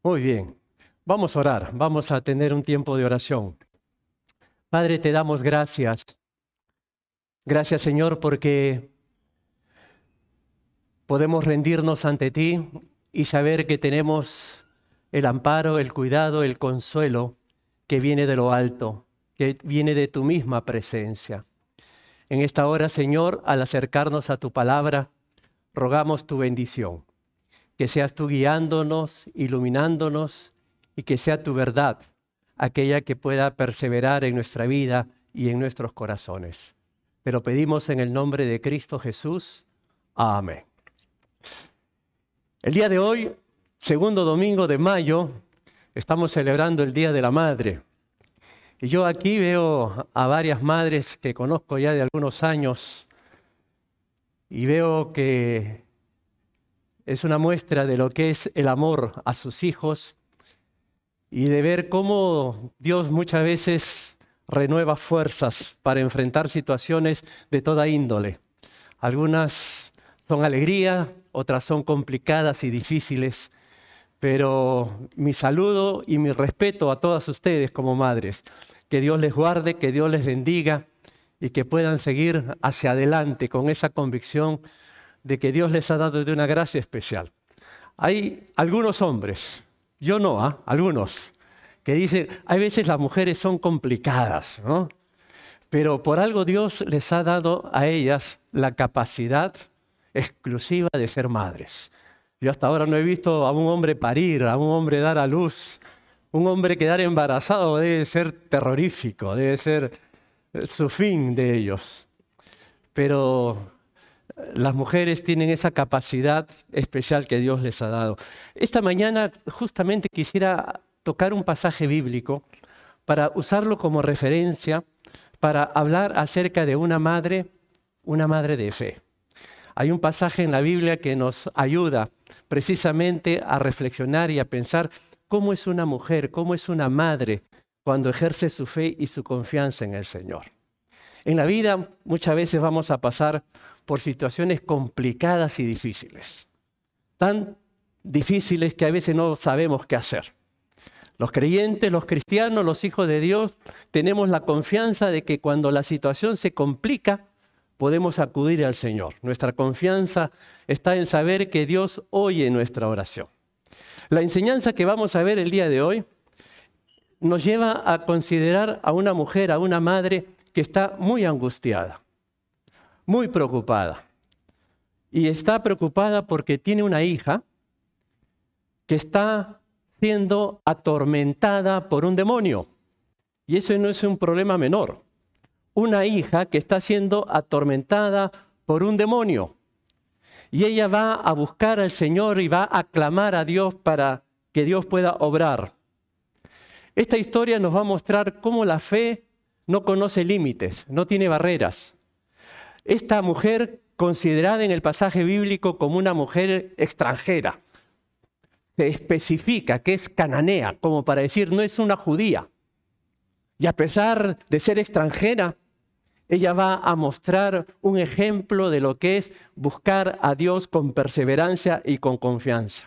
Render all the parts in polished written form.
Muy bien, vamos a orar, vamos a tener un tiempo de oración. Padre, te damos gracias. Gracias, Señor, porque podemos rendirnos ante ti y saber que tenemos el amparo, el cuidado, el consuelo que viene de lo alto, que viene de tu misma presencia. En esta hora, Señor, al acercarnos a tu palabra, rogamos tu bendición. Que seas tú guiándonos, iluminándonos y que sea tu verdad aquella que pueda perseverar en nuestra vida y en nuestros corazones. Te lo pedimos en el nombre de Cristo Jesús. Amén. El día de hoy, segundo domingo de mayo, estamos celebrando el Día de la Madre. Y yo aquí veo a varias madres que conozco ya de algunos años y veo que es una muestra de lo que es el amor a sus hijos y de ver cómo Dios muchas veces renueva fuerzas para enfrentar situaciones de toda índole. Algunas son alegría, otras son complicadas y difíciles, pero mi saludo y mi respeto a todas ustedes como madres. Que Dios les guarde, que Dios les bendiga y que puedan seguir hacia adelante con esa convicción de que Dios les ha dado de una gracia especial. Hay algunos hombres, yo no, algunos, que dicen, hay veces las mujeres son complicadas, ¿no? Pero por algo Dios les ha dado a ellas la capacidad exclusiva de ser madres. Yo hasta ahora no he visto a un hombre parir, a un hombre dar a luz. Un hombre quedar embarazado debe ser terrorífico, debe ser su fin de ellos. Pero las mujeres tienen esa capacidad especial que Dios les ha dado. Esta mañana justamente quisiera tocar un pasaje bíblico para usarlo como referencia, para hablar acerca de una madre de fe. Hay un pasaje en la Biblia que nos ayuda precisamente a reflexionar y a pensar cómo es una mujer, cómo es una madre cuando ejerce su fe y su confianza en el Señor. En la vida muchas veces vamos a pasar por situaciones complicadas y difíciles. Tan difíciles que a veces no sabemos qué hacer. Los creyentes, los cristianos, los hijos de Dios, tenemos la confianza de que cuando la situación se complica, podemos acudir al Señor. Nuestra confianza está en saber que Dios oye nuestra oración. La enseñanza que vamos a ver el día de hoy nos lleva a considerar a una mujer, a una madre que está muy angustiada, muy preocupada. Y está preocupada porque tiene una hija que está siendo atormentada por un demonio. Y eso no es un problema menor. Una hija que está siendo atormentada por un demonio. Y ella va a buscar al Señor y va a clamar a Dios para que Dios pueda obrar. Esta historia nos va a mostrar cómo la fe no conoce límites, no tiene barreras. Esta mujer, considerada en el pasaje bíblico como una mujer extranjera, se especifica que es cananea, como para decir, no es una judía. Y a pesar de ser extranjera, ella va a mostrar un ejemplo de lo que es buscar a Dios con perseverancia y con confianza.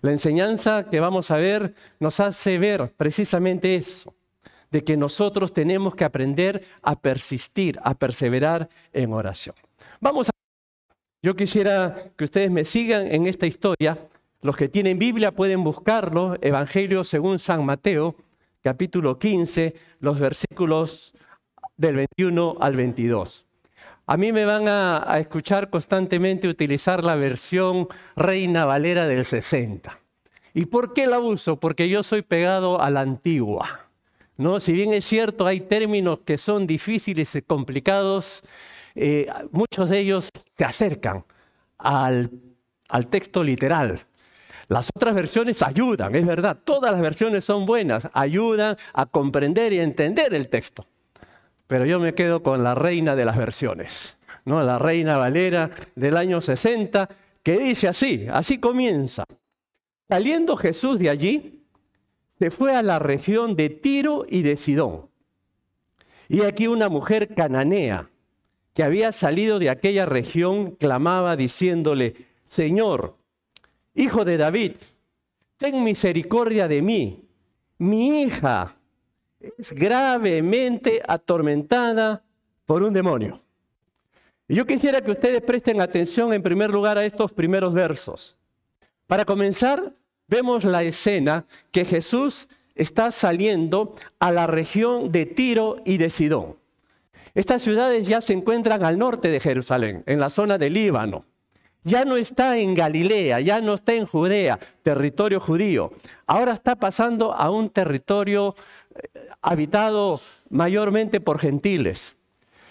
La enseñanza que vamos a ver nos hace ver precisamente eso, de que nosotros tenemos que aprender a persistir, a perseverar en oración. Yo quisiera que ustedes me sigan en esta historia. Los que tienen Biblia pueden buscarlo, Evangelio según San Mateo, capítulo 15, los versículos del 21 al 22. A mí me van a escuchar constantemente utilizar la versión Reina Valera del 60. ¿Y por qué la uso? Porque yo soy pegado a la antigua, ¿no? Si bien es cierto, hay términos que son difíciles y complicados, muchos de ellos se acercan al texto literal. Las otras versiones ayudan, es verdad, todas las versiones son buenas, ayudan a comprender y a entender el texto. Pero yo me quedo con la reina de las versiones, ¿no? La Reina Valera del año 60, que dice así comienza. Saliendo Jesús de allí, se fue a la región de Tiro y de Sidón. Y aquí una mujer cananea que había salido de aquella región clamaba diciéndole: Señor, hijo de David, ten misericordia de mí. Mi hija es gravemente atormentada por un demonio. Y yo quisiera que ustedes presten atención en primer lugar a estos primeros versos. Para comenzar, vemos la escena que Jesús está saliendo a la región de Tiro y de Sidón. Estas ciudades ya se encuentran al norte de Jerusalén, en la zona del Líbano. Ya no está en Galilea, ya no está en Judea, territorio judío. Ahora está pasando a un territorio habitado mayormente por gentiles.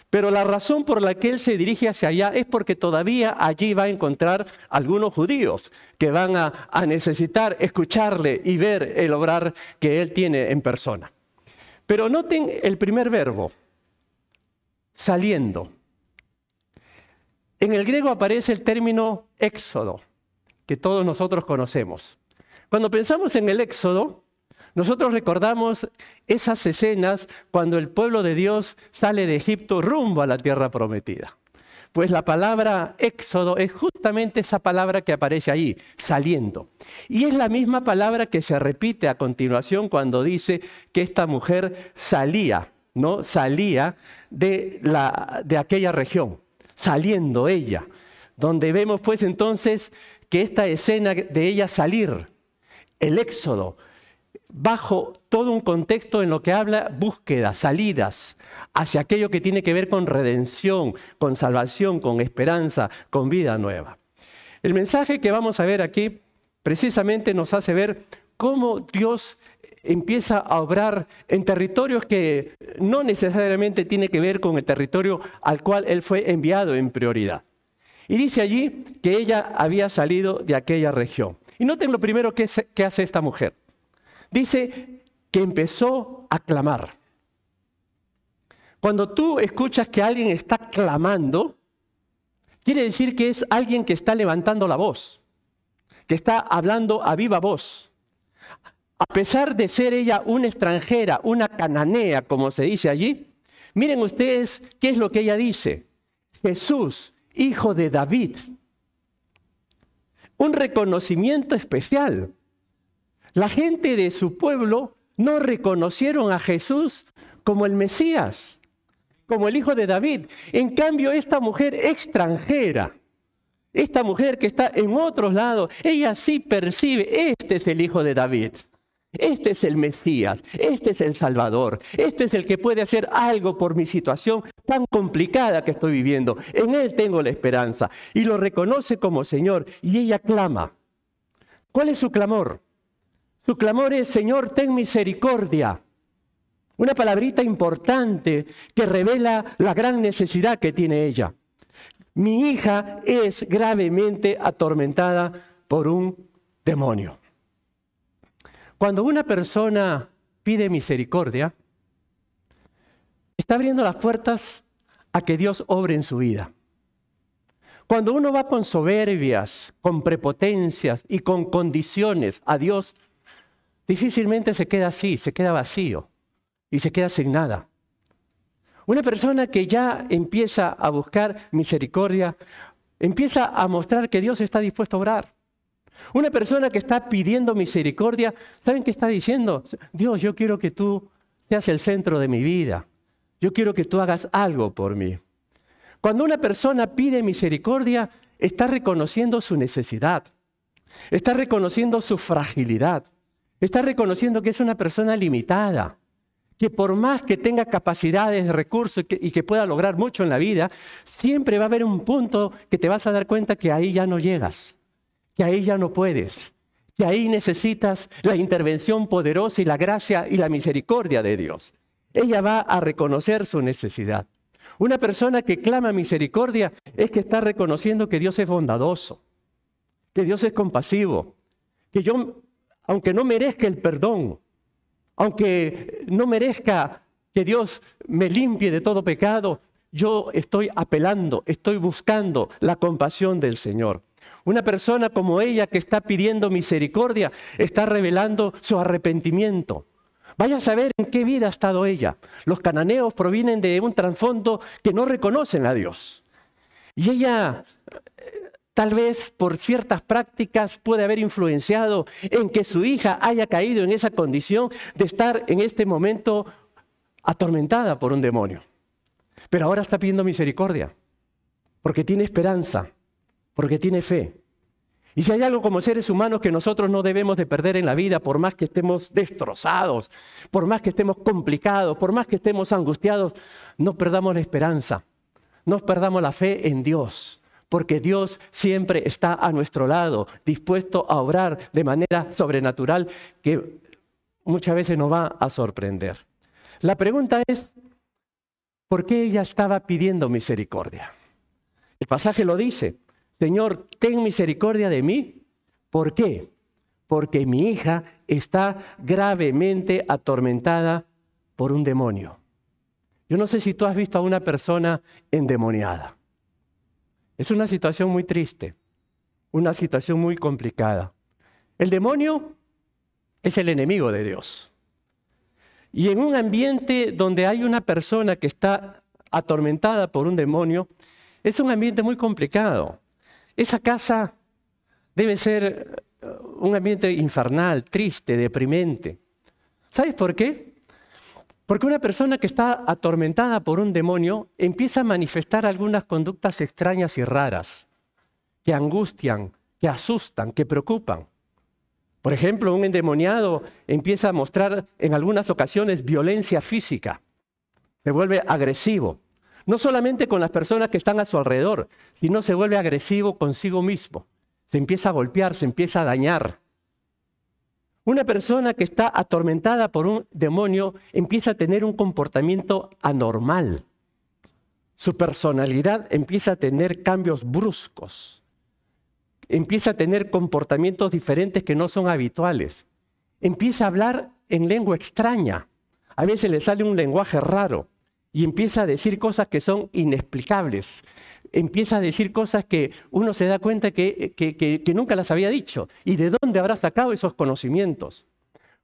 Pero la razón por la que él se dirige hacia allá es porque todavía allí va a encontrar algunos judíos que van a necesitar escucharle y ver el obrar que él tiene en persona. Pero noten el primer verbo, saliendo. En el griego aparece el término éxodo, que todos nosotros conocemos. Cuando pensamos en el éxodo, nosotros recordamos esas escenas cuando el pueblo de Dios sale de Egipto rumbo a la tierra prometida. Pues la palabra éxodo es justamente esa palabra que aparece ahí, saliendo. Y es la misma palabra que se repite a continuación cuando dice que esta mujer salía, ¿no? Salía de aquella región, saliendo ella. Donde vemos pues entonces que esta escena de ella salir, el éxodo, bajo todo un contexto en lo que habla búsquedas, salidas, hacia aquello que tiene que ver con redención, con salvación, con esperanza, con vida nueva. El mensaje que vamos a ver aquí precisamente nos hace ver cómo Dios empieza a obrar en territorios que no necesariamente tiene que ver con el territorio al cual Él fue enviado en prioridad. Y dice allí que ella había salido de aquella región. Y noten lo primero que hace esta mujer. Dice que empezó a clamar. Cuando tú escuchas que alguien está clamando, quiere decir que es alguien que está levantando la voz, que está hablando a viva voz. A pesar de ser ella una extranjera, una cananea, como se dice allí, miren ustedes qué es lo que ella dice. Jesús, hijo de David. Un reconocimiento especial. La gente de su pueblo no reconocieron a Jesús como el Mesías, como el hijo de David. En cambio, esta mujer extranjera, esta mujer que está en otros lados, ella sí percibe, este es el hijo de David, este es el Mesías, este es el Salvador, este es el que puede hacer algo por mi situación tan complicada que estoy viviendo. En Él tengo la esperanza y lo reconoce como Señor y ella clama. ¿Cuál es su clamor? Su clamor es: Señor, ten misericordia. Una palabrita importante que revela la gran necesidad que tiene ella. Mi hija es gravemente atormentada por un demonio. Cuando una persona pide misericordia, está abriendo las puertas a que Dios obre en su vida. Cuando uno va con soberbias, con prepotencias y con condiciones a Dios, difícilmente se queda así, se queda vacío y se queda sin nada. Una persona que ya empieza a buscar misericordia, empieza a mostrar que Dios está dispuesto a obrar. Una persona que está pidiendo misericordia, ¿saben qué está diciendo? Dios, yo quiero que tú seas el centro de mi vida. Yo quiero que tú hagas algo por mí. Cuando una persona pide misericordia, está reconociendo su necesidad, está reconociendo su fragilidad, está reconociendo que es una persona limitada, que por más que tenga capacidades, recursos y que pueda lograr mucho en la vida, siempre va a haber un punto que te vas a dar cuenta que ahí ya no llegas, que ahí ya no puedes, que ahí necesitas la intervención poderosa y la gracia y la misericordia de Dios. Ella va a reconocer su necesidad. Una persona que clama misericordia es que está reconociendo que Dios es bondadoso, que Dios es compasivo, que yo, aunque no merezca el perdón, aunque no merezca que Dios me limpie de todo pecado, yo estoy apelando, estoy buscando la compasión del Señor. Una persona como ella que está pidiendo misericordia está revelando su arrepentimiento. Vaya a saber en qué vida ha estado ella. Los cananeos provienen de un trasfondo que no reconocen a Dios. Y ella, tal vez por ciertas prácticas, puede haber influenciado en que su hija haya caído en esa condición de estar en este momento atormentada por un demonio. Pero ahora está pidiendo misericordia, porque tiene esperanza, porque tiene fe. Y si hay algo como seres humanos que nosotros no debemos de perder en la vida, por más que estemos destrozados, por más que estemos complicados, por más que estemos angustiados, no perdamos la esperanza, no perdamos la fe en Dios, porque Dios siempre está a nuestro lado, dispuesto a obrar de manera sobrenatural que muchas veces nos va a sorprender. La pregunta es, ¿por qué ella estaba pidiendo misericordia? El pasaje lo dice. Señor, ten misericordia de mí. ¿Por qué? Porque mi hija está gravemente atormentada por un demonio. Yo no sé si tú has visto a una persona endemoniada. Es una situación muy triste, una situación muy complicada. El demonio es el enemigo de Dios. Y en un ambiente donde hay una persona que está atormentada por un demonio, es un ambiente muy complicado. Esa casa debe ser un ambiente infernal, triste, deprimente. ¿Sabes por qué? Porque una persona que está atormentada por un demonio empieza a manifestar algunas conductas extrañas y raras, que angustian, que asustan, que preocupan. Por ejemplo, un endemoniado empieza a mostrar en algunas ocasiones violencia física, se vuelve agresivo. No solamente con las personas que están a su alrededor, sino se vuelve agresivo consigo mismo. Se empieza a golpear, se empieza a dañar. Una persona que está atormentada por un demonio empieza a tener un comportamiento anormal. Su personalidad empieza a tener cambios bruscos. Empieza a tener comportamientos diferentes que no son habituales. Empieza a hablar en lengua extraña. A veces le sale un lenguaje raro. Y empieza a decir cosas que son inexplicables. Empieza a decir cosas que uno se da cuenta que nunca las había dicho. ¿Y de dónde habrá sacado esos conocimientos?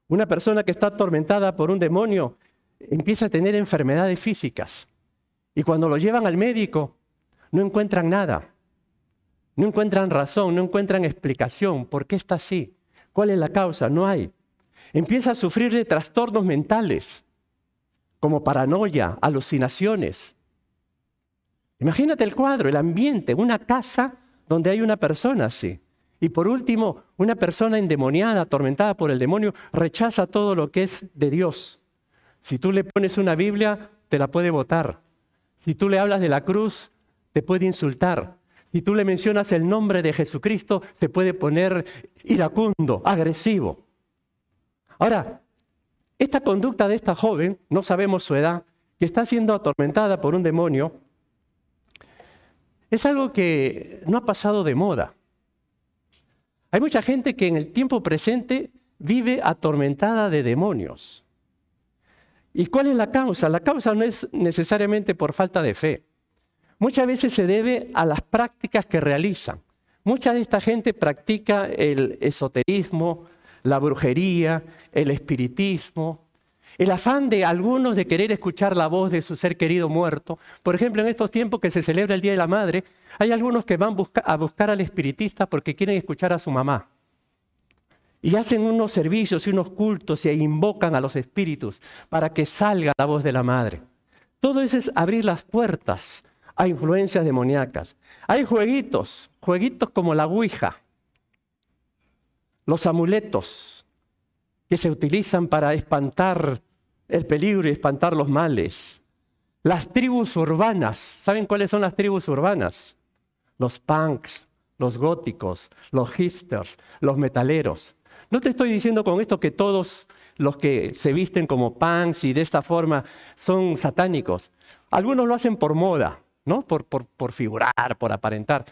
Una persona que está atormentada por un demonio empieza a tener enfermedades físicas. Y cuando lo llevan al médico, no encuentran nada. No encuentran razón, no encuentran explicación. ¿Por qué está así? ¿Cuál es la causa? No hay. Empieza a sufrir de trastornos mentales, como paranoia, alucinaciones. Imagínate el cuadro, el ambiente, una casa donde hay una persona así. Y por último, una persona endemoniada, atormentada por el demonio, rechaza todo lo que es de Dios. Si tú le pones una Biblia, te la puede botar. Si tú le hablas de la cruz, te puede insultar. Si tú le mencionas el nombre de Jesucristo, se puede poner iracundo, agresivo. Ahora, esta conducta de esta joven, no sabemos su edad, que está siendo atormentada por un demonio, es algo que no ha pasado de moda. Hay mucha gente que en el tiempo presente vive atormentada de demonios. ¿Y cuál es la causa? La causa no es necesariamente por falta de fe. Muchas veces se debe a las prácticas que realizan. Mucha de esta gente practica el esoterismo, la brujería, el espiritismo, el afán de algunos de querer escuchar la voz de su ser querido muerto. Por ejemplo, en estos tiempos que se celebra el Día de la Madre, hay algunos que van a buscar al espiritista porque quieren escuchar a su mamá. Y hacen unos servicios y unos cultos y invocan a los espíritus para que salga la voz de la madre. Todo eso es abrir las puertas a influencias demoníacas. Hay jueguitos como la ouija, los amuletos que se utilizan para espantar el peligro y espantar los males. Las tribus urbanas, ¿saben cuáles son las tribus urbanas? Los punks, los góticos, los hipsters, los metaleros. No te estoy diciendo con esto que todos los que se visten como punks y de esta forma son satánicos. Algunos lo hacen por moda, ¿no? Por figurar, por aparentar.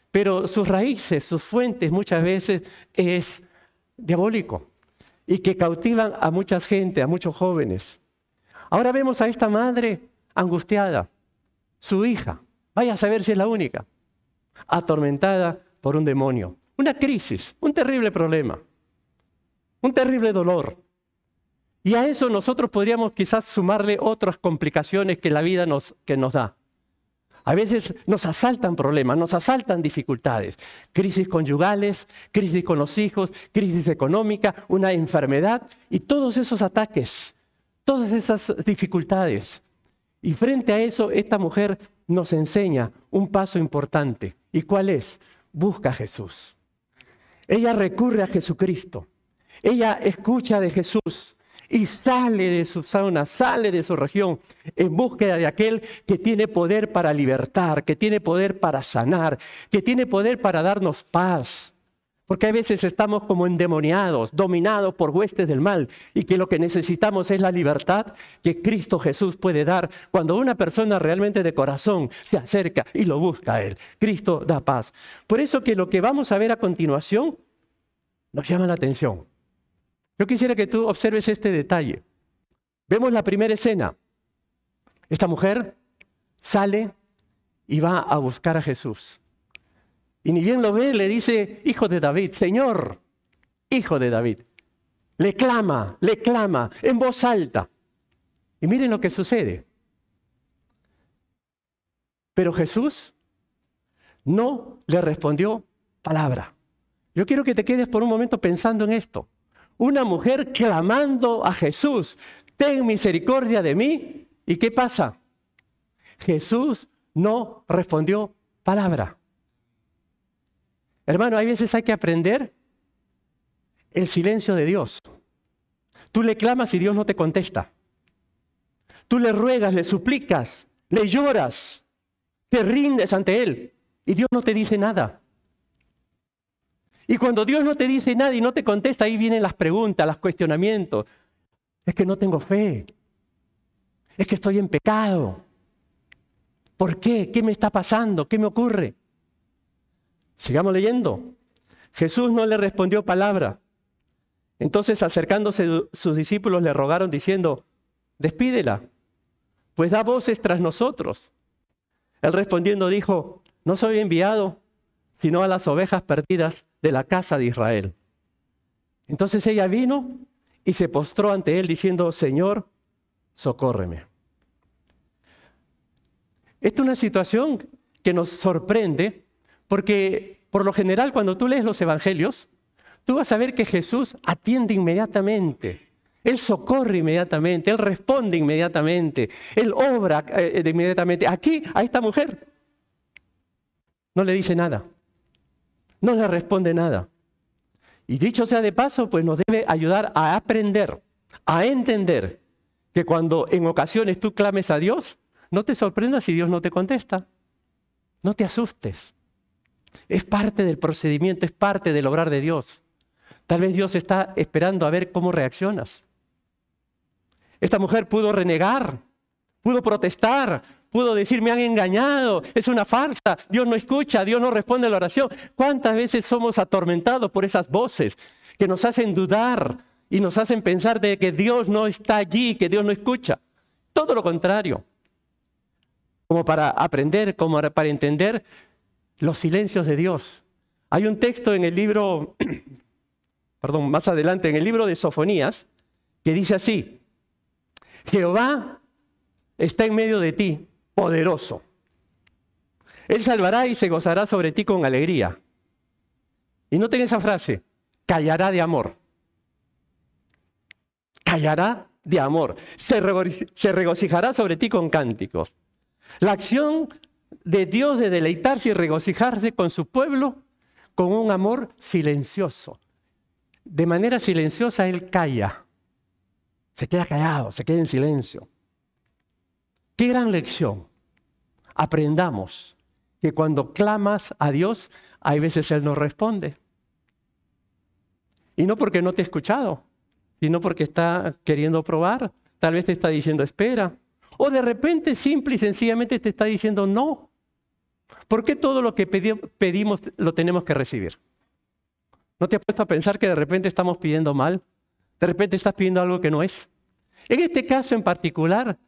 Pero sus raíces, sus fuentes muchas veces es diabólico y que cautivan a mucha gente, a muchos jóvenes. Ahora vemos a esta madre angustiada, su hija, vaya a saber si es la única, atormentada por un demonio. Una crisis, un terrible problema, un terrible dolor. Y a eso nosotros podríamos quizás sumarle otras complicaciones que la vida nos da. A veces nos asaltan problemas, nos asaltan dificultades, crisis conyugales, crisis con los hijos, crisis económica, una enfermedad y todos esos ataques, todas esas dificultades. Y frente a eso, esta mujer nos enseña un paso importante. ¿Y cuál es? Busca a Jesús. Ella recurre a Jesucristo. Ella escucha de Jesús y sale de su zona, sale de su región en búsqueda de aquel que tiene poder para libertar, que tiene poder para sanar, que tiene poder para darnos paz. Porque a veces estamos como endemoniados, dominados por huestes del mal y que lo que necesitamos es la libertad que Cristo Jesús puede dar cuando una persona realmente de corazón se acerca y lo busca a Él. Cristo da paz. Por eso que lo que vamos a ver a continuación nos llama la atención. Yo quisiera que tú observes este detalle. Vemos la primera escena. Esta mujer sale y va a buscar a Jesús. Y ni bien lo ve, le dice, hijo de David, Señor, hijo de David. Le clama en voz alta. Y miren lo que sucede. Pero Jesús no le respondió palabra. Yo quiero que te quedes por un momento pensando en esto. Una mujer clamando a Jesús, ten misericordia de mí. ¿Y qué pasa? Jesús no respondió palabra. Hermano, hay veces hay que aprender el silencio de Dios. Tú le clamas y Dios no te contesta. Tú le ruegas, le suplicas, le lloras, te rindes ante Él y Dios no te dice nada. Y cuando Dios no te dice nada y no te contesta, ahí vienen las preguntas, los cuestionamientos. Es que no tengo fe. Es que estoy en pecado. ¿Por qué? ¿Qué me está pasando? ¿Qué me ocurre? Sigamos leyendo. Jesús no le respondió palabra. Entonces, acercándose sus discípulos, le rogaron diciendo, despídela, pues da voces tras nosotros. Él respondiendo dijo, no soy enviado, sino a las ovejas perdidas de la casa de Israel. Entonces ella vino y se postró ante él diciendo, Señor, socórreme. Esta es una situación que nos sorprende porque por lo general cuando tú lees los evangelios, tú vas a ver que Jesús atiende inmediatamente. Él socorre inmediatamente, Él responde inmediatamente, Él obra inmediatamente. Aquí a esta mujer no le dice nada. No le responde nada. Y dicho sea de paso, pues nos debe ayudar a aprender, a entender que cuando en ocasiones tú clames a Dios, no te sorprendas si Dios no te contesta. No te asustes. Es parte del procedimiento, es parte del obrar de Dios. Tal vez Dios está esperando a ver cómo reaccionas. Esta mujer pudo renegar, pudo protestar, pudo decir, me han engañado, es una farsa, Dios no escucha, Dios no responde a la oración. ¿Cuántas veces somos atormentados por esas voces que nos hacen dudar y nos hacen pensar de que Dios no está allí, que Dios no escucha? Todo lo contrario. Como para aprender, como para entender los silencios de Dios. Hay un texto en el libro, más adelante, en el libro de Sofonías, que dice así, Jehová está en medio de ti, poderoso. Él salvará y se gozará sobre ti con alegría. Y noten esa frase, callará de amor. Callará de amor. Se regocijará sobre ti con cánticos. La acción de Dios de deleitarse y regocijarse con su pueblo con un amor silencioso. De manera silenciosa Él calla. Se queda callado, se queda en silencio. ¡Qué gran lección! Aprendamos que cuando clamas a Dios, hay veces Él no responde. Y no porque no te ha escuchado, sino porque está queriendo probar. Tal vez te está diciendo espera. O de repente simple y sencillamente te está diciendo no. ¿Por qué todo lo que pedimos lo tenemos que recibir? ¿No te has puesto a pensar que de repente estamos pidiendo mal? ¿De repente estás pidiendo algo que no es? En este caso en particular,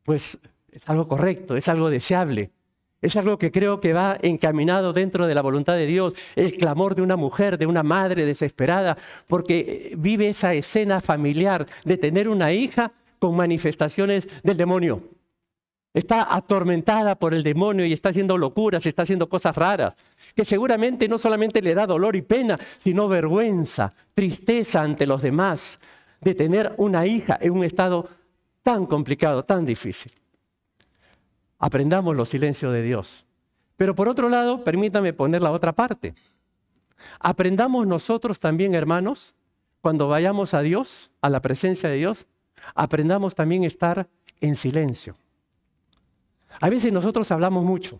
pues es algo correcto, es algo deseable. Es algo que creo que va encaminado dentro de la voluntad de Dios, el clamor de una mujer, de una madre desesperada, porque vive esa escena familiar de tener una hija con manifestaciones del demonio. Está atormentada por el demonio y está haciendo locuras, está haciendo cosas raras, que seguramente no solamente le da dolor y pena, sino vergüenza, tristeza ante los demás, de tener una hija en un estado tan complicado, tan difícil. Aprendamos los silencios de Dios. Pero por otro lado, permítame poner la otra parte. Aprendamos nosotros también, hermanos, cuando vayamos a Dios, a la presencia de Dios, aprendamos también a estar en silencio. A veces nosotros hablamos mucho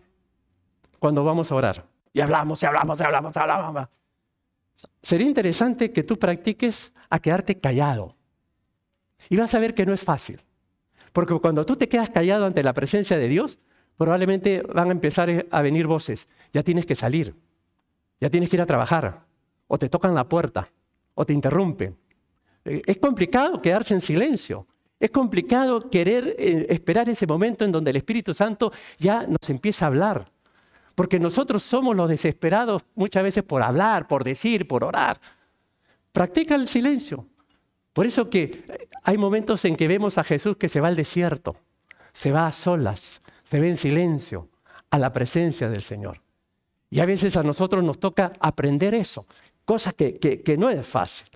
cuando vamos a orar. Y hablamos. Sería interesante que tú practiques a quedarte callado. Y vas a ver que no es fácil. Porque cuando tú te quedas callado ante la presencia de Dios, probablemente van a empezar a venir voces. Ya tienes que salir, ya tienes que ir a trabajar, o te tocan la puerta, o te interrumpen. Es complicado quedarse en silencio. Es complicado querer esperar ese momento en donde el Espíritu Santo ya nos empieza a hablar. Porque nosotros somos los desesperados muchas veces por hablar, por decir, por orar. Practica el silencio. Por eso que hay momentos en que vemos a Jesús que se va al desierto, se va a solas, se ve en silencio, a la presencia del Señor. Y a veces a nosotros nos toca aprender eso, cosa que no es fácil.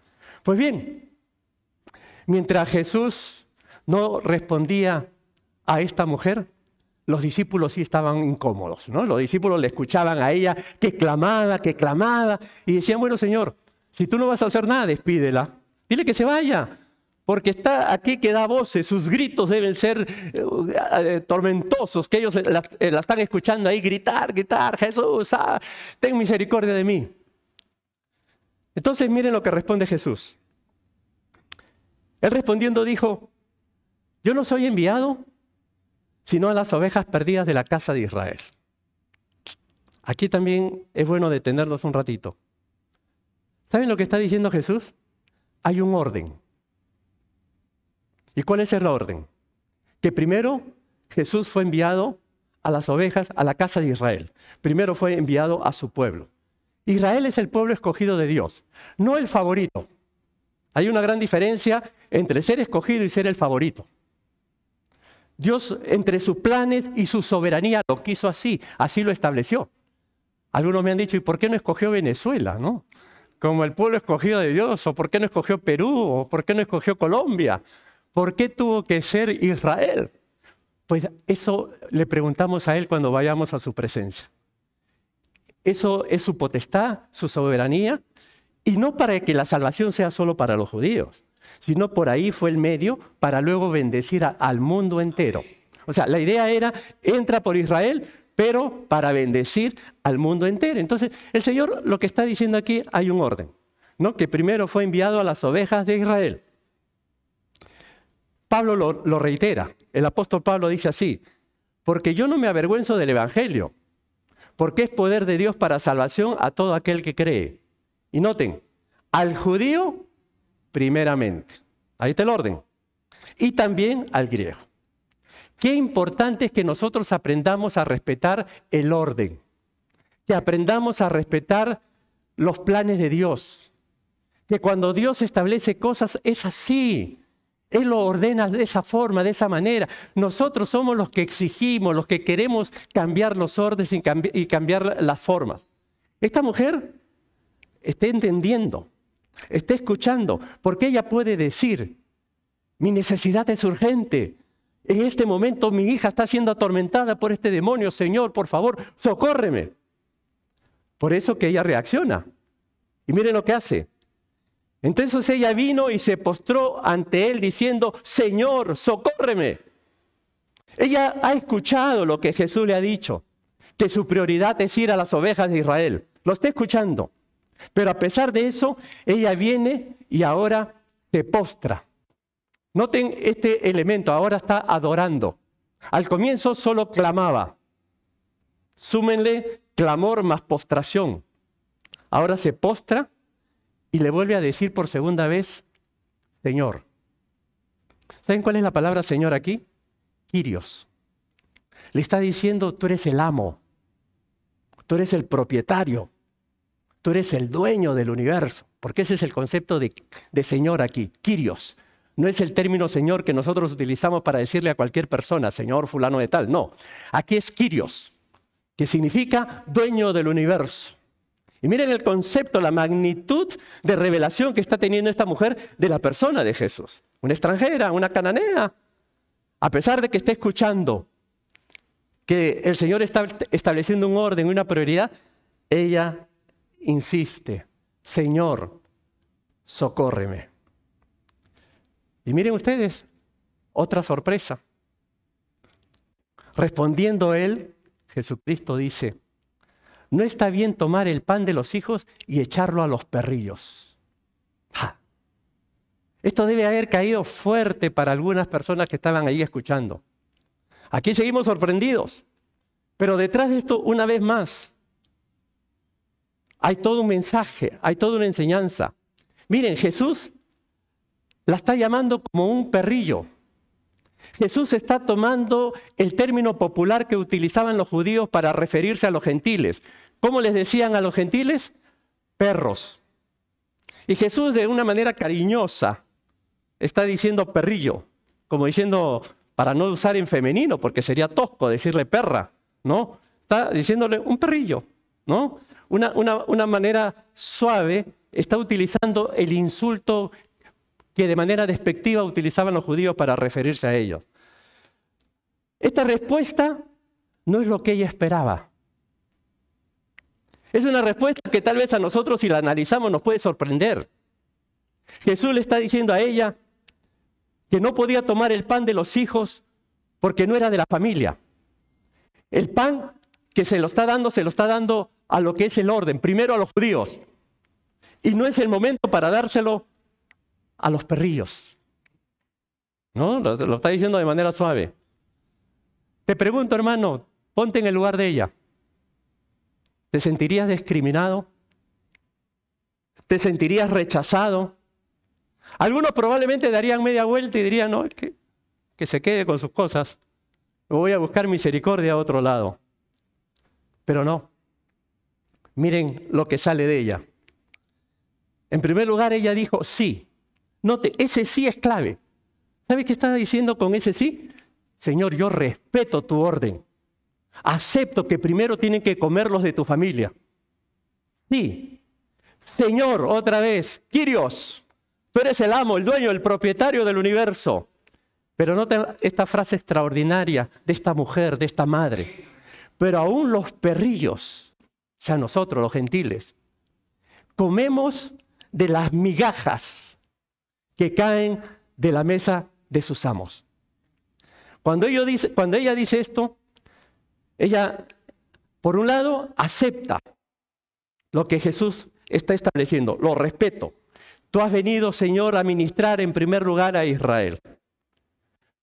Pues bien, mientras Jesús no respondía a esta mujer, los discípulos sí estaban incómodos, ¿no? Los discípulos le escuchaban a ella que clamaba, y decían, bueno, Señor, si tú no vas a hacer nada, despídela. Dile que se vaya, porque está aquí que da voces, sus gritos deben ser tormentosos, que ellos la están escuchando ahí gritar, Jesús, ten misericordia de mí. Entonces miren lo que responde Jesús. Él respondiendo dijo, yo no soy enviado, sino a las ovejas perdidas de la casa de Israel. Aquí también es bueno detenernos un ratito. ¿Saben lo que está diciendo Jesús? Hay un orden. ¿Y cuál es el orden? Que primero Jesús fue enviado a las ovejas, a la casa de Israel. Primero fue enviado a su pueblo. Israel es el pueblo escogido de Dios, no el favorito. Hay una gran diferencia entre ser escogido y ser el favorito. Dios, entre sus planes y su soberanía, lo quiso así lo estableció. Algunos me han dicho, ¿y por qué no escogió Venezuela, no? Como el pueblo escogido de Dios, o por qué no escogió Perú, o por qué no escogió Colombia, ¿por qué tuvo que ser Israel? Pues eso le preguntamos a Él cuando vayamos a su presencia. Eso es su potestad, su soberanía, y no para que la salvación sea solo para los judíos, sino por ahí fue el medio para luego bendecir al mundo entero. O sea, la idea era, entra por Israel, pero para bendecir al mundo entero. Entonces, el Señor lo que está diciendo aquí, hay un orden, ¿no? Que primero fue enviado a las ovejas de Israel. Pablo lo reitera. El apóstol Pablo dice así, porque yo no me avergüenzo del Evangelio, porque es poder de Dios para salvación a todo aquel que cree. Y noten, al judío primeramente. Ahí está el orden. Y también al griego. Qué importante es que nosotros aprendamos a respetar el orden, que aprendamos a respetar los planes de Dios, que cuando Dios establece cosas es así, Él lo ordena de esa forma, de esa manera. Nosotros somos los que exigimos, los que queremos cambiar los órdenes y cambiar las formas. Esta mujer está entendiendo, está escuchando, porque ella puede decir, mi necesidad es urgente. En este momento mi hija está siendo atormentada por este demonio. Señor, por favor, socórreme. Por eso que ella reacciona. Y miren lo que hace. Entonces ella vino y se postró ante él diciendo, Señor, socórreme. Ella ha escuchado lo que Jesús le ha dicho, que su prioridad es ir a las ovejas de Israel. Lo está escuchando. Pero a pesar de eso, ella viene y ahora se postra. Noten este elemento, ahora está adorando. Al comienzo solo clamaba. Súmenle clamor más postración. Ahora se postra y le vuelve a decir por segunda vez, Señor. ¿Saben cuál es la palabra Señor aquí? Kyrios. Le está diciendo, tú eres el amo, tú eres el propietario, tú eres el dueño del universo. Porque ese es el concepto de Señor aquí, Kyrios. No es el término Señor que nosotros utilizamos para decirle a cualquier persona, Señor fulano de tal. No, aquí es Kyrios, que significa dueño del universo. Y miren el concepto, la magnitud de revelación que está teniendo esta mujer de la persona de Jesús. Una extranjera, una cananea. A pesar de que esté escuchando que el Señor está estableciendo un orden, una prioridad, ella insiste, Señor, socórreme. Y miren ustedes, otra sorpresa. Respondiendo él, Jesucristo dice, no está bien tomar el pan de los hijos y echarlo a los perrillos. ¡Ja! Esto debe haber caído fuerte para algunas personas que estaban ahí escuchando. Aquí seguimos sorprendidos, pero detrás de esto, una vez más, hay todo un mensaje, hay toda una enseñanza. Miren, Jesús la está llamando como un perrillo. Jesús está tomando el término popular que utilizaban los judíos para referirse a los gentiles. ¿Cómo les decían a los gentiles? Perros. Y Jesús, de una manera cariñosa, está diciendo perrillo, como diciendo, para no usar en femenino, porque sería tosco decirle perra, ¿no? Está diciéndole un perrillo, ¿no? Una manera suave, está utilizando el insulto que de manera despectiva utilizaban los judíos para referirse a ellos. Esta respuesta no es lo que ella esperaba. Es una respuesta que tal vez a nosotros, si la analizamos, nos puede sorprender. Jesús le está diciendo a ella que no podía tomar el pan de los hijos porque no era de la familia. El pan que se lo está dando a lo que es el orden, primero a los judíos. Y no es el momento para dárselo a los perrillos. ¿No? Lo está diciendo de manera suave. Te pregunto, hermano, ponte en el lugar de ella. ¿Te sentirías discriminado? ¿Te sentirías rechazado? Algunos probablemente darían media vuelta y dirían, no, que se quede con sus cosas. Me voy a buscar misericordia a otro lado. Pero no. Miren lo que sale de ella. En primer lugar, ella dijo sí. Note, ese sí es clave. ¿Sabes qué está diciendo con ese sí? Señor, yo respeto tu orden. Acepto que primero tienen que comer los de tu familia. Sí. Señor, otra vez, Kyrios, tú eres el amo, el dueño, el propietario del universo. Pero nota esta frase extraordinaria de esta mujer, de esta madre. Pero aún los perrillos, o sea, nosotros los gentiles, comemos de las migajas que caen de la mesa de sus amos. Cuando ella dice esto, ella, por un lado, acepta lo que Jesús está estableciendo, lo respeto. Tú has venido, Señor, a ministrar en primer lugar a Israel.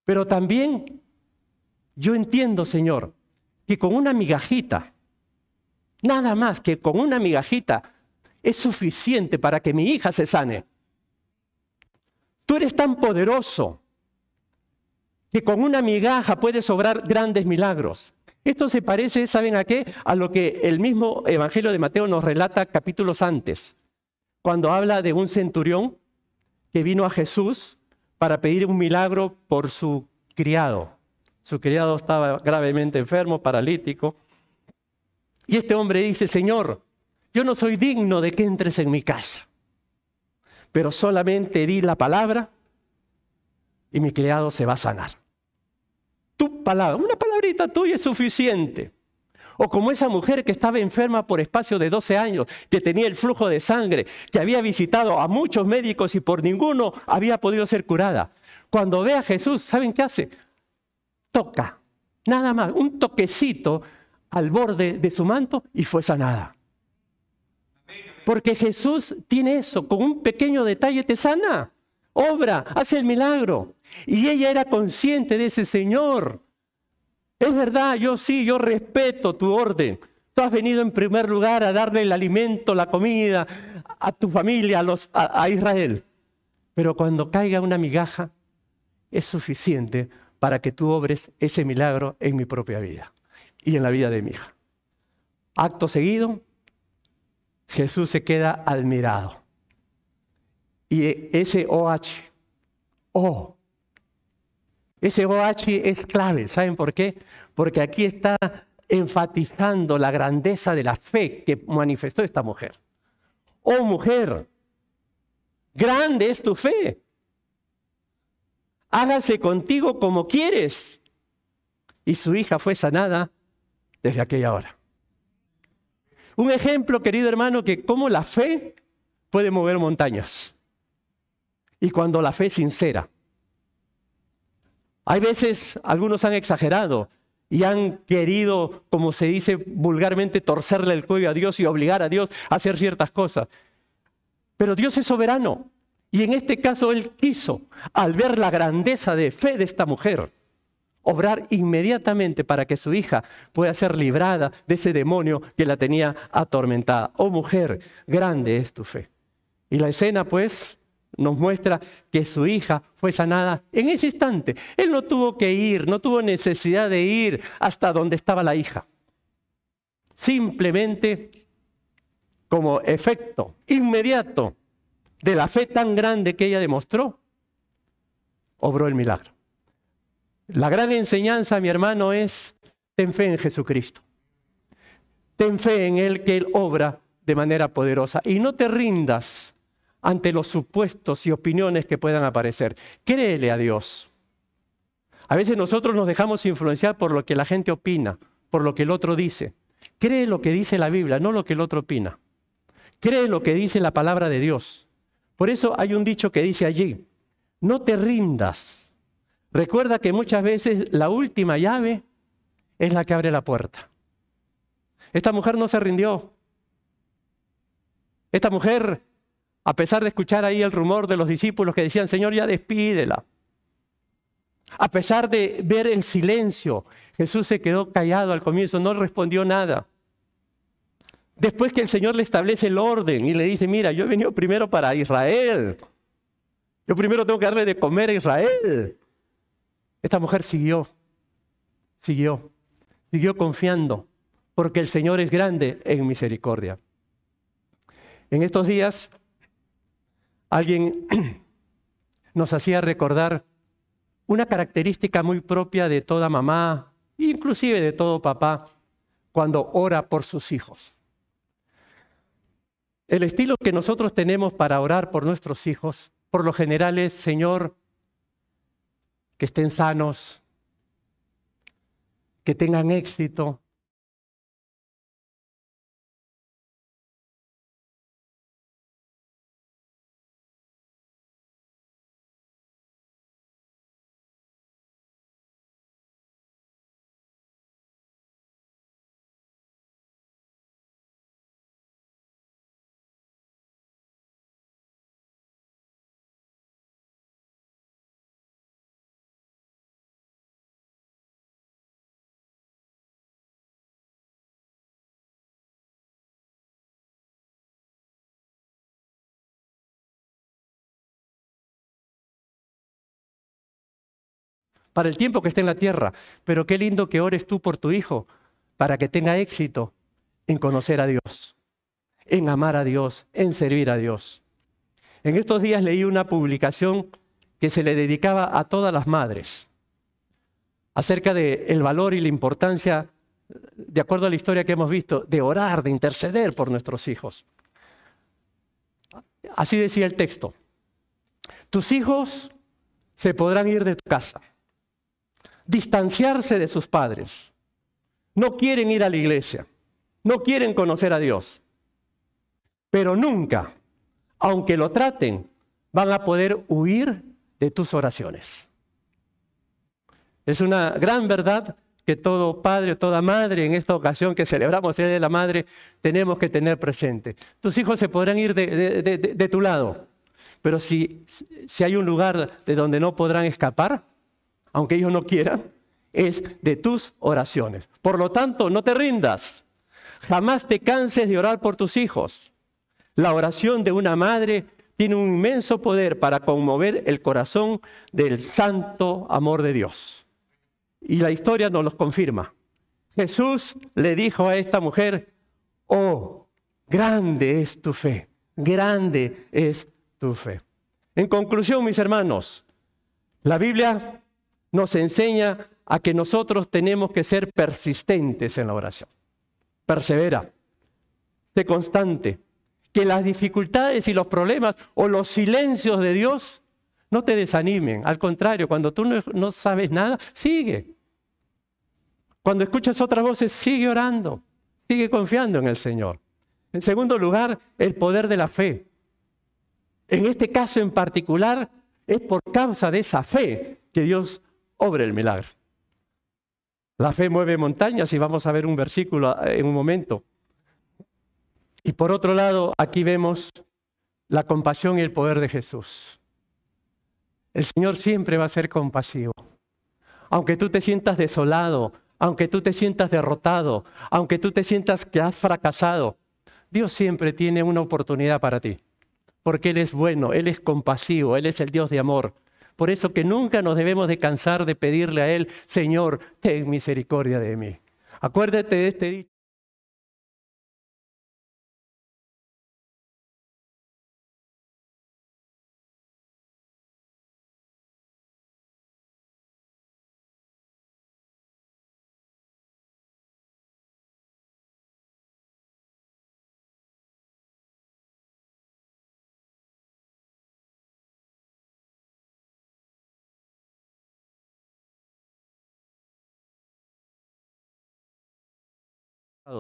Pero también yo entiendo, Señor, que con una migajita, nada más que con una migajita, es suficiente para que mi hija se sane. Tú eres tan poderoso que con una migaja puedes obrar grandes milagros. Esto se parece, ¿saben a qué? A lo que el mismo Evangelio de Mateo nos relata capítulos antes, cuando habla de un centurión que vino a Jesús para pedir un milagro por su criado. Su criado estaba gravemente enfermo, paralítico. Y este hombre dice, Señor, yo no soy digno de que entres en mi casa, pero solamente di la palabra y mi criado se va a sanar. Tu palabra, una palabrita tuya es suficiente. O como esa mujer que estaba enferma por espacio de 12 años, que tenía el flujo de sangre, que había visitado a muchos médicos y por ninguno había podido ser curada. Cuando ve a Jesús, ¿saben qué hace? Toca, nada más, un toquecito al borde de su manto y fue sanada. Porque Jesús tiene eso, con un pequeño detalle te sana, obra, hace el milagro. Y ella era consciente de ese Señor. Es verdad, yo respeto tu orden. Tú has venido en primer lugar a darle el alimento, la comida a tu familia, a Israel. Pero cuando caiga una migaja, es suficiente para que tú obres ese milagro en mi propia vida y en la vida de mi hija. Acto seguido, Jesús se queda admirado. Y ese ese OH es clave. ¿Saben por qué? Porque aquí está enfatizando la grandeza de la fe que manifestó esta mujer. Oh mujer, grande es tu fe. Hágase contigo como quieres. Y su hija fue sanada desde aquella hora. Un ejemplo, querido hermano, que cómo la fe puede mover montañas. Y cuando la fe es sincera. Hay veces, algunos han exagerado y han querido, como se dice vulgarmente, torcerle el cuello a Dios y obligar a Dios a hacer ciertas cosas. Pero Dios es soberano. Y en este caso Él quiso, al ver la grandeza de fe de esta mujer, obrar inmediatamente para que su hija pueda ser librada de ese demonio que la tenía atormentada. Oh mujer, grande es tu fe. Y la escena pues nos muestra que su hija fue sanada en ese instante. Él no tuvo que ir, no tuvo necesidad de ir hasta donde estaba la hija. Simplemente como efecto inmediato de la fe tan grande que ella demostró, obró el milagro. La gran enseñanza, mi hermano, es: ten fe en Jesucristo. Ten fe en Él, que Él obra de manera poderosa. Y no te rindas ante los supuestos y opiniones que puedan aparecer. Créele a Dios. A veces nosotros nos dejamos influenciar por lo que la gente opina, por lo que el otro dice. Cree lo que dice la Biblia, no lo que el otro opina. Cree lo que dice la palabra de Dios. Por eso hay un dicho que dice allí: no te rindas. Recuerda que muchas veces la última llave es la que abre la puerta. Esta mujer no se rindió. Esta mujer, a pesar de escuchar ahí el rumor de los discípulos que decían: Señor, ya despídela. A pesar de ver el silencio, Jesús se quedó callado al comienzo, no respondió nada. Después que el Señor le establece el orden y le dice: mira, yo he venido primero para Israel. Yo primero tengo que darle de comer a Israel. Esta mujer siguió confiando, porque el Señor es grande en misericordia. En estos días, alguien nos hacía recordar una característica muy propia de toda mamá, inclusive de todo papá, cuando ora por sus hijos. El estilo que nosotros tenemos para orar por nuestros hijos, por lo general es: Señor, que estén sanos, que tengan éxito. Para el tiempo que esté en la tierra. Pero qué lindo que ores tú por tu hijo, para que tenga éxito en conocer a Dios, en amar a Dios, en servir a Dios. En estos días leí una publicación que se le dedicaba a todas las madres, acerca del valor y la importancia, de acuerdo a la historia que hemos visto, de orar, de interceder por nuestros hijos. Así decía el texto: tus hijos se podrán ir de tu casa, distanciarse de sus padres, no quieren ir a la iglesia, no quieren conocer a Dios, pero nunca, aunque lo traten, van a poder huir de tus oraciones. Es una gran verdad que todo padre o toda madre, en esta ocasión que celebramos el Día de la Madre, tenemos que tener presente. Tus hijos se podrán ir de tu lado, pero si hay un lugar de donde no podrán escapar, aunque ellos no quieran, es de tus oraciones. Por lo tanto, no te rindas. Jamás te canses de orar por tus hijos. La oración de una madre tiene un inmenso poder para conmover el corazón del santo amor de Dios. Y la historia nos lo confirma. Jesús le dijo a esta mujer, oh, grande es tu fe, grande es tu fe. En conclusión, mis hermanos, la Biblia nos enseña a que nosotros tenemos que ser persistentes en la oración. Persevera, sé constante, que las dificultades y los problemas o los silencios de Dios no te desanimen. Al contrario, cuando tú no sabes nada, sigue. Cuando escuchas otras voces, sigue orando, sigue confiando en el Señor. En segundo lugar, el poder de la fe. En este caso en particular, es por causa de esa fe que Dios obra el milagro. La fe mueve montañas y vamos a ver un versículo en un momento. Y por otro lado, aquí vemos la compasión y el poder de Jesús. El Señor siempre va a ser compasivo. Aunque tú te sientas desolado, aunque tú te sientas derrotado, aunque tú te sientas que has fracasado, Dios siempre tiene una oportunidad para ti. Porque Él es bueno, Él es compasivo, Él es el Dios de amor. Por eso que nunca nos debemos de cansar de pedirle a Él, Señor, ten misericordia de mí. Acuérdate de este dicho.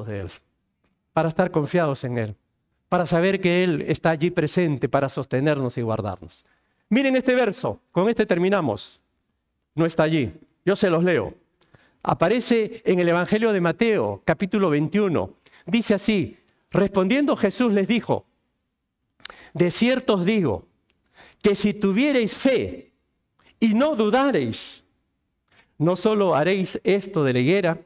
De Él, para estar confiados en Él, para saber que Él está allí presente para sostenernos y guardarnos. Miren este verso, con este terminamos. No está allí, yo se los leo. Aparece en el Evangelio de Mateo, capítulo 21. Dice así, respondiendo Jesús les dijo, de cierto os digo, que si tuviereis fe y no dudareis, no solo haréis esto de la higuera,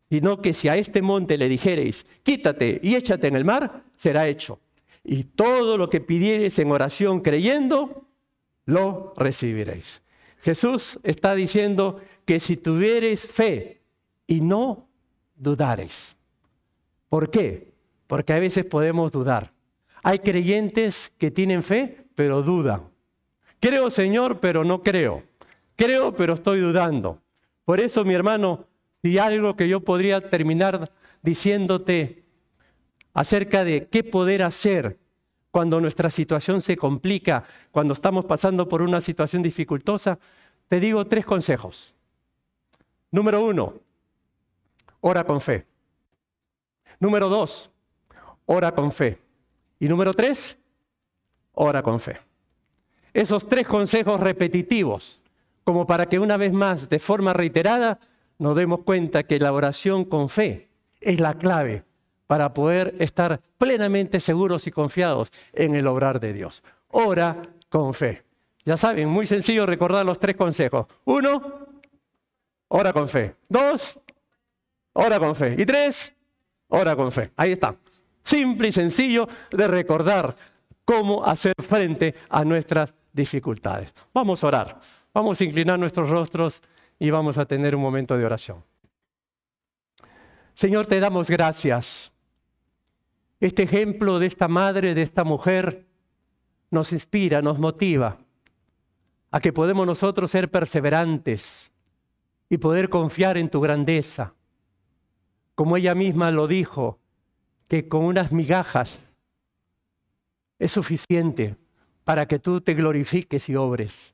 sino que si a este monte le dijereis, quítate y échate en el mar, será hecho. Y todo lo que pidiereis en oración creyendo, lo recibiréis. Jesús está diciendo que si tuviereis fe y no dudareis. ¿Por qué? Porque a veces podemos dudar. Hay creyentes que tienen fe, pero dudan. Creo, Señor, pero no creo. Creo, pero estoy dudando. Por eso, mi hermano, si algo que yo podría terminar diciéndote acerca de qué poder hacer cuando nuestra situación se complica, cuando estamos pasando por una situación dificultosa, te digo 3 consejos. Número 1, ora con fe. Número 2, ora con fe. Y número 3, ora con fe. Esos 3 consejos repetitivos, como para que una vez más, de forma reiterada, nos demos cuenta que la oración con fe es la clave para poder estar plenamente seguros y confiados en el obrar de Dios. Ora con fe. Ya saben, muy sencillo recordar los 3 consejos. 1, ora con fe. 2, ora con fe. Y 3, ora con fe. Ahí está. Simple y sencillo de recordar cómo hacer frente a nuestras dificultades. Vamos a orar. Vamos a inclinar nuestros rostros y vamos a tener un momento de oración. Señor, te damos gracias. Este ejemplo de esta madre, de esta mujer, nos inspira, nos motiva a que podemos nosotros ser perseverantes y poder confiar en tu grandeza. Como ella misma lo dijo, que con unas migajas es suficiente para que tú te glorifiques y obres.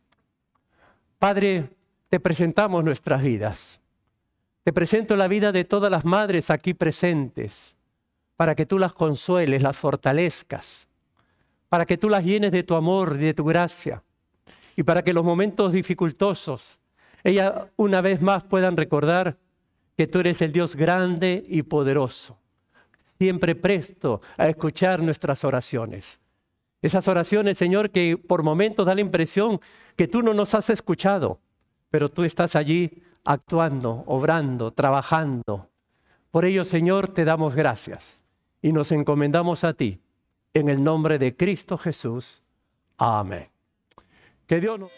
Padre, te presentamos nuestras vidas. Te presento la vida de todas las madres aquí presentes, para que tú las consueles, las fortalezcas, para que tú las llenes de tu amor y de tu gracia, y para que en los momentos dificultosos, ellas una vez más puedan recordar que tú eres el Dios grande y poderoso, siempre presto a escuchar nuestras oraciones. Esas oraciones, Señor, que por momentos da la impresión que tú no nos has escuchado, pero tú estás allí actuando, obrando, trabajando. Por ello, Señor, te damos gracias y nos encomendamos a ti. En el nombre de Cristo Jesús. Amén. Que Dios nos...